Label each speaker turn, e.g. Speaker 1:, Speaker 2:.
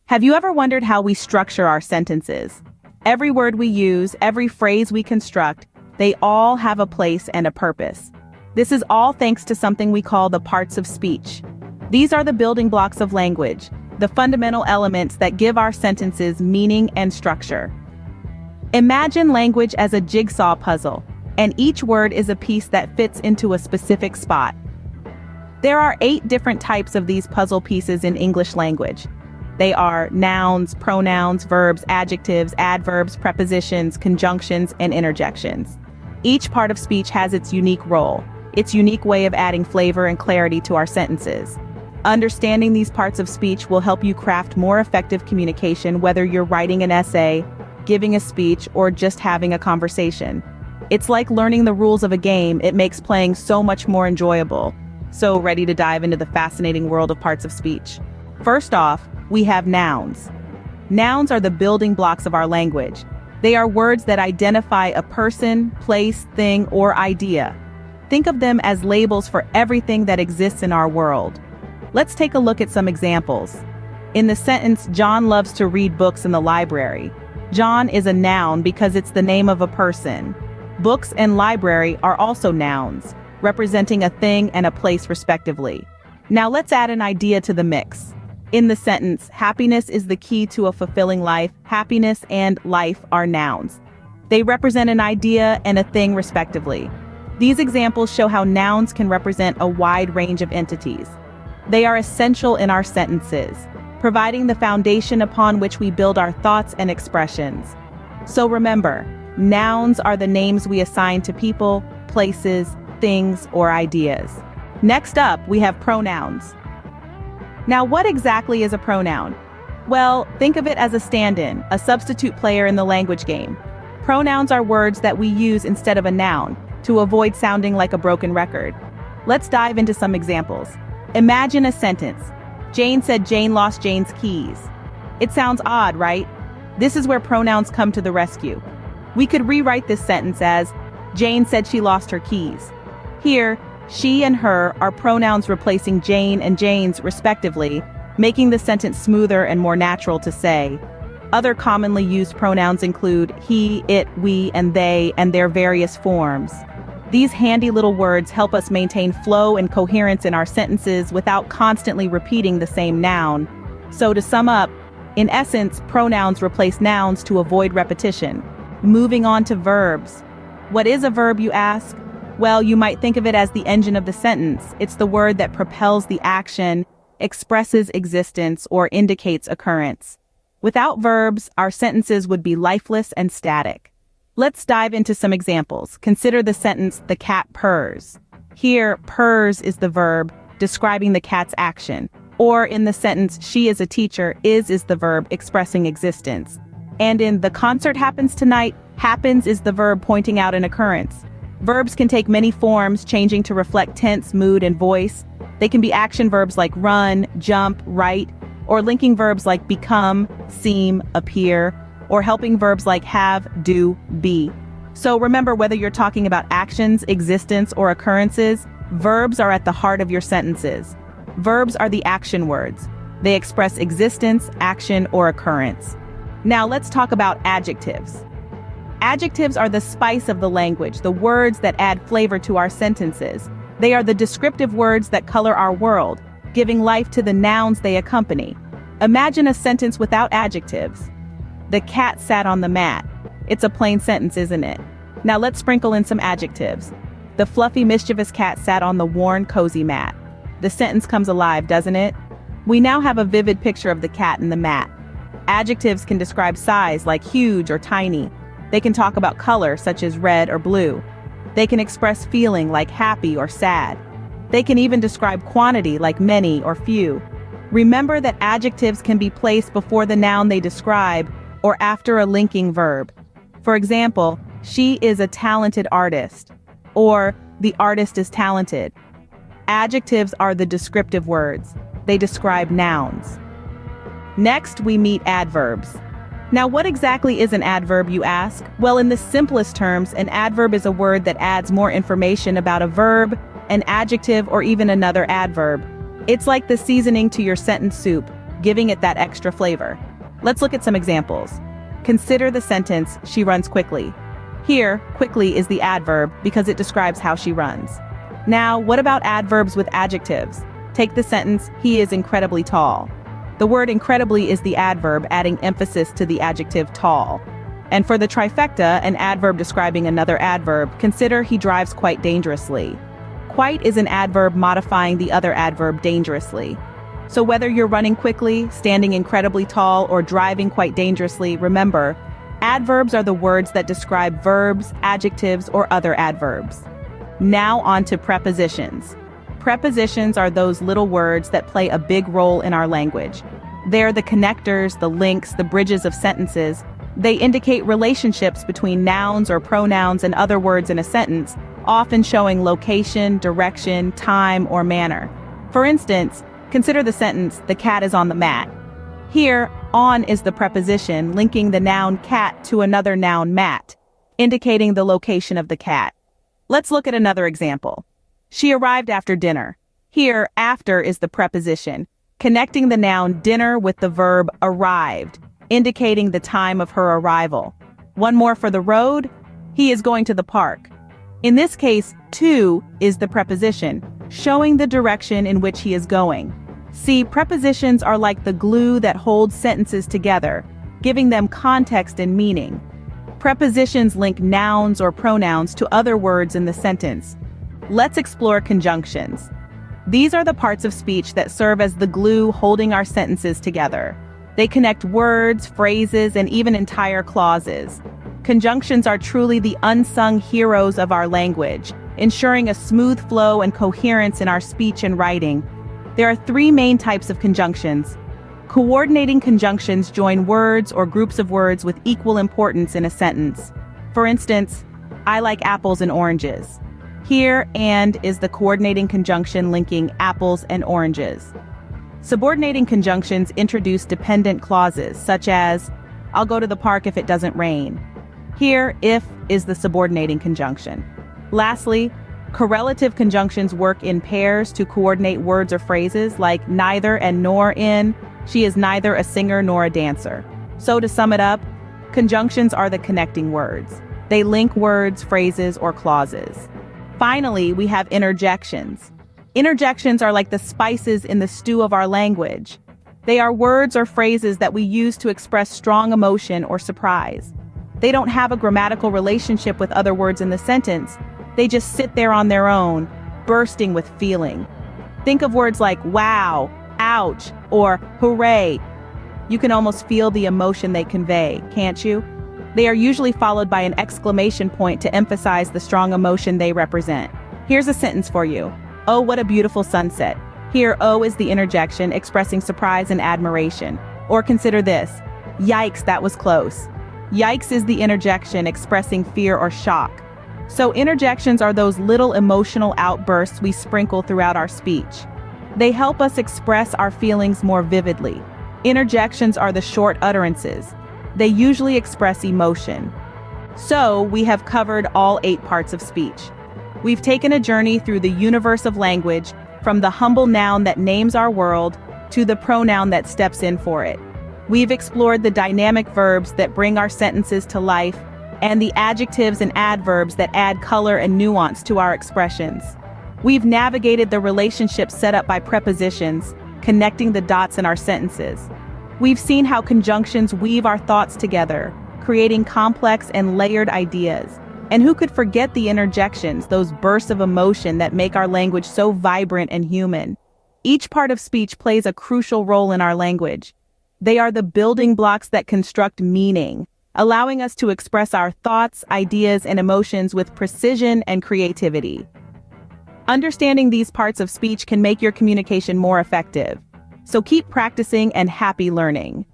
Speaker 1: Have you ever wondered how we structure our sentences? Every word we use, every phrase we construct, they all have a place and a purpose. This is all thanks to something we call the parts of speech. These are the building blocks of language, the fundamental elements that give our sentences meaning and structure. Imagine language as a jigsaw puzzle, and each word is a piece that fits into a specific spot. There are 8 different types of these puzzle pieces in English language. They are nouns, pronouns, verbs, adjectives, adverbs, prepositions, conjunctions, and interjections. Each part of speech has its unique role, its unique way of adding flavor and clarity to our sentences. Understanding these parts of speech will help you craft more effective communication, whether you're writing an essay, giving a speech, or just having a conversation. It's like learning the rules of a game. It makes playing so much more enjoyable. So, ready to dive into the fascinating world of parts of speech? First off, we have nouns. Nouns are the building blocks of our language. They are words that identify a person, place, thing, or idea. Think of them as labels for everything that exists in our world. Let's take a look at some examples. In the sentence, John loves to read books in the library. John is a noun because it's the name of a person. Books and library are also nouns, representing a thing and a place respectively. Now let's add an idea to the mix. In the sentence, happiness is the key to a fulfilling life. Happiness and life are nouns. They represent an idea and a thing respectively. These examples show how nouns can represent a wide range of entities. They are essential in our sentences, providing the foundation upon which we build our thoughts and expressions. So remember, nouns are the names we assign to people, places, things, or ideas. Next up, we have pronouns. Now, what exactly is a pronoun? Well, think of it as a stand-in, a substitute player in the language game. Pronouns are words that we use instead of a noun, to avoid sounding like a broken record. Let's dive into some examples. Imagine a sentence. Jane said Jane lost Jane's keys. It sounds odd, right? This is where pronouns come to the rescue. We could rewrite this sentence as, Jane said she lost her keys. Here, she and her are pronouns replacing Jane and Jane's respectively, making the sentence smoother and more natural to say. Other commonly used pronouns include he, it, we, and they, and their various forms. These handy little words help us maintain flow and coherence in our sentences without constantly repeating the same noun. So to sum up, in essence, pronouns replace nouns to avoid repetition. Moving on to verbs. What is a verb, you ask? Well, you might think of it as the engine of the sentence. It's the word that propels the action, expresses existence, or indicates occurrence. Without verbs, our sentences would be lifeless and static. Let's dive into some examples. Consider the sentence, the cat purrs. Here, purrs is the verb describing the cat's action. Or in the sentence, she is a teacher, is the verb expressing existence. And in the concert happens tonight, happens is the verb pointing out an occurrence. Verbs can take many forms, changing to reflect tense, mood, and voice. They can be action verbs like run, jump, write, or linking verbs like become, seem, appear, or helping verbs like have, do, be. So remember, whether you're talking about actions, existence, or occurrences, verbs are at the heart of your sentences. Verbs are the action words. They express existence, action, or occurrence. Now let's talk about adjectives. Adjectives are the spice of the language, the words that add flavor to our sentences. They are the descriptive words that color our world, giving life to the nouns they accompany. Imagine a sentence without adjectives. The cat sat on the mat. It's a plain sentence, isn't it? Now let's sprinkle in some adjectives. The fluffy, mischievous cat sat on the worn, cozy mat. The sentence comes alive, doesn't it? We now have a vivid picture of the cat and the mat. Adjectives can describe size, like huge or tiny. They can talk about color, such as red or blue. They can express feeling, like happy or sad. They can even describe quantity, like many or few. Remember that adjectives can be placed before the noun they describe or after a linking verb. For example, she is a talented artist, or the artist is talented. Adjectives are the descriptive words. They describe nouns. Next, we meet adverbs. Now, what exactly is an adverb, you ask? Well, in the simplest terms, an adverb is a word that adds more information about a verb, an adjective, or even another adverb. It's like the seasoning to your sentence soup. giving it that extra flavor. Let's look at some examples. Consider the sentence, she runs quickly. Here, quickly is the adverb because it describes how she runs. Now, what about adverbs with adjectives? Take the sentence, he is incredibly tall. The word incredibly is the adverb, adding emphasis to the adjective tall. And for the trifecta, an adverb describing another adverb, consider he drives quite dangerously. Quite is an adverb modifying the other adverb dangerously. So whether you're running quickly, standing incredibly tall, or driving quite dangerously, remember, adverbs are the words that describe verbs, adjectives, or other adverbs. Now on to prepositions. Prepositions are those little words that play a big role in our language. They're the connectors, the links, the bridges of sentences. They indicate relationships between nouns or pronouns and other words in a sentence, often showing location, direction, time, or manner. For instance, consider the sentence, the cat is on the mat. Here, on is the preposition linking the noun cat to another noun mat, indicating the location of the cat. Let's look at another example. She arrived after dinner. Here, after is the preposition, connecting the noun dinner with the verb arrived, indicating the time of her arrival. One more for the road. He is going to the park. In this case, to is the preposition, showing the direction in which he is going. See, prepositions are like the glue that holds sentences together, giving them context and meaning. Prepositions link nouns or pronouns to other words in the sentence. Let's explore conjunctions. These are the parts of speech that serve as the glue holding our sentences together. They connect words, phrases, and even entire clauses. Conjunctions are truly the unsung heroes of our language, ensuring a smooth flow and coherence in our speech and writing. There are three main types of conjunctions. Coordinating conjunctions join words or groups of words with equal importance in a sentence. For instance, I like apples and oranges. Here, and is the coordinating conjunction linking apples and oranges. Subordinating conjunctions introduce dependent clauses, such as, I'll go to the park if it doesn't rain. Here, if is the subordinating conjunction. Lastly, correlative conjunctions work in pairs to coordinate words or phrases like neither and nor in, she is neither a singer nor a dancer. So to sum it up, conjunctions are the connecting words. They link words, phrases, or clauses. Finally, we have interjections. Interjections are like the spices in the stew of our language. They are words or phrases that we use to express strong emotion or surprise. They don't have a grammatical relationship with other words in the sentence. They just sit there on their own, bursting with feeling. Think of words like wow, ouch, or hooray. You can almost feel the emotion they convey, can't you? They are usually followed by an exclamation point to emphasize the strong emotion they represent. Here's a sentence for you. Oh, what a beautiful sunset. Here, oh is the interjection expressing surprise and admiration. Or consider this. Yikes, that was close. Yikes is the interjection expressing fear or shock. So interjections are those little emotional outbursts we sprinkle throughout our speech. They help us express our feelings more vividly. Interjections are the short utterances. They usually express emotion. So we have covered all 8 parts of speech. We've taken a journey through the universe of language, from the humble noun that names our world to the pronoun that steps in for it. We've explored the dynamic verbs that bring our sentences to life and the adjectives and adverbs that add color and nuance to our expressions. We've navigated the relationships set up by prepositions, connecting the dots in our sentences. We've seen how conjunctions weave our thoughts together, creating complex and layered ideas. And who could forget the interjections, those bursts of emotion that make our language so vibrant and human? Each part of speech plays a crucial role in our language. They are the building blocks that construct meaning, allowing us to express our thoughts, ideas, and emotions with precision and creativity. Understanding these parts of speech can make your communication more effective. So keep practicing and happy learning.